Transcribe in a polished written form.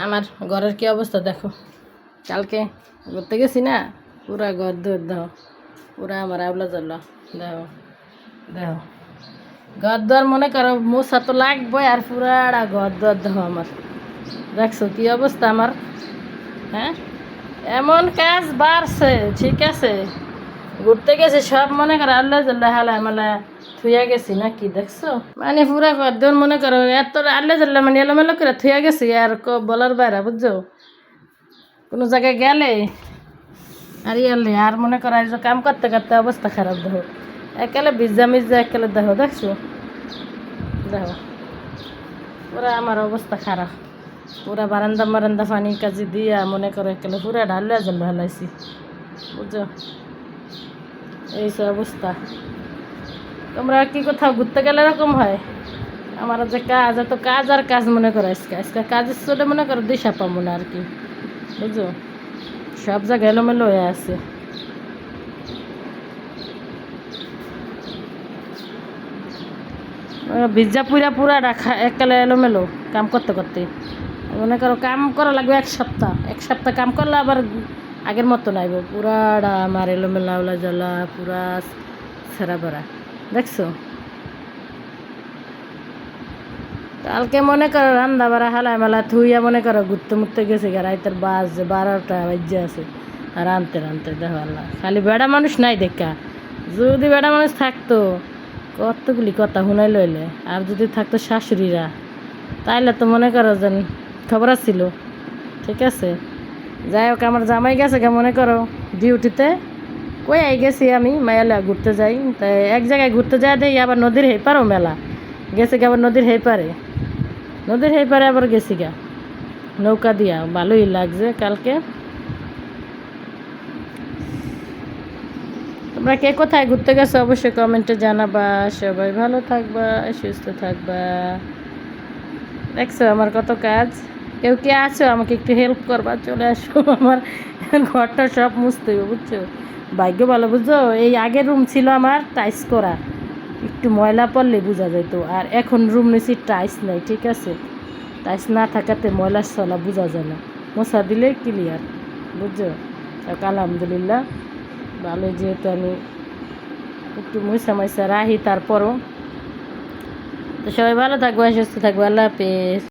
আমার ঘরের কি অবস্থা দেখো, কালকে ঘুরতে গেছি না, পুরা ঘর দৌড় দাও, পুরা আমার আউলা জ্বল দেখো দেখো, ঘর দর মনে করো মোছা তো লাগবে, আর পুরাটা ঘর দর দেখো আমার, দেখছো কি অবস্থা আমার। হ্যাঁ, এমন কাজ বাড়ছে, ঠিক আছে, ঘুরতে গেছি সব মনে করো আল্লাহ জাল্লাহ হালায় মালা থুইয়া গেছি নাকি, দেখছো মানে পুরা ঘর মনে করো এত আল্লাহ জাল্লাহ মানে এলোমেলো করে থুইয়া গেছি, আর বলার বাইরে বুঝছো, কোনো জায়গায় গেলে আর ইয়ালে আর মনে করো এই যে কাম করতে করতে অবস্থা খারাপ দেখো, একেলে ভিজা মিজা একেলে দেখো, দেখছো দেখো পুরা আমার অবস্থা খারাপ, পুরা বারান্দা মারান্দা পানি কাজি দিয়া মনে করো একেলে পুরা ঢাল্লা জল ঢালাইছি, বুঝছো এই সব অবস্থা। তোমরা কি কোথাও ঘুরতে গেলে এরকম হয়? আমার যে কাজ, এত কাজ আর কাজ মনে করো, আজকে আজকে কাজের চলে মনে করো দিশা পাবো না আর কি, বুঝছো সব জায়গায় এলোমেলো হয়ে আছে। ভিজা পুরা পুরা রাখা একালে এলোমেলো কাম করতে করতে, মনে করো কাম করা লাগবে এক সপ্তাহ কাম করলে আবার আগের মতো নাইব, পুরাটা আমার এলোমেলা ওলা জ্বালা পুরা ছেঁড়া বেড়া, দেখছো কালকে মনে করো রান্না বাড়া হালায় মেলা থুইয়া মনে করো ঘুরতে মুরতে গেছে গা, রাইতের 12টা বাজে আছে, আর রানতে রানতে দেখো আল্লাহ, খালি বেড়া মানুষ নাই দেখা, যদি বেড়া মানুষ থাকতো কতগুলি কথা শুনাই লইলে, আর যদি থাকতো শাশুড়িরা তাইলে তো মনে করো যেন খবর ছিল, ঠিক আছে। যাই হোক আমার জামাই গেছে গা মনে করো ডিউটিতে, কই আই গেছি আমি মায়ালা ঘুরতে যাই, তাই এক জায়গায় ঘুরতে যায় দেই আবার নদীর হেপারও মেলা গেছে গা, আবার নদীর হেপারে আবার গেছি গা নৌকা দিয়া, ভালোই লাগছে কালকে। তোমরা কে কোথায় ঘুরতে গেছো অবশ্যই কমেন্টে জানাবা, সবাই ভালো থাকবা, সুস্থ থাকবা। দেখছো আমার কত কাজ, কেউ কে আছো আমাকে একটু হেল্প করবা, চলে আসো, আমার ঘরটা সব মুছতে হবে বুঝছো, ভাগ্য ভালো বুঝছো, এই আগের রুম ছিল আমার টাইস করা, একটু ময়লা পড়লে বোঝা যেত, আর এখন রুম নিয়েছি টাইস নাই, ঠিক আছে, টাইস না থাকাতে ময়লার চলা বোঝা যায় না, মশা দিলে ক্লিয়ার, বুঝছো। আলহামদুলিল্লাহ ভালো, যেহেতু আমি একটু মুছা রাহি, তারপরও তো সবাই ভালো থাকবো, সুস্থ থাকবো, আল্লাহ হাফেজ।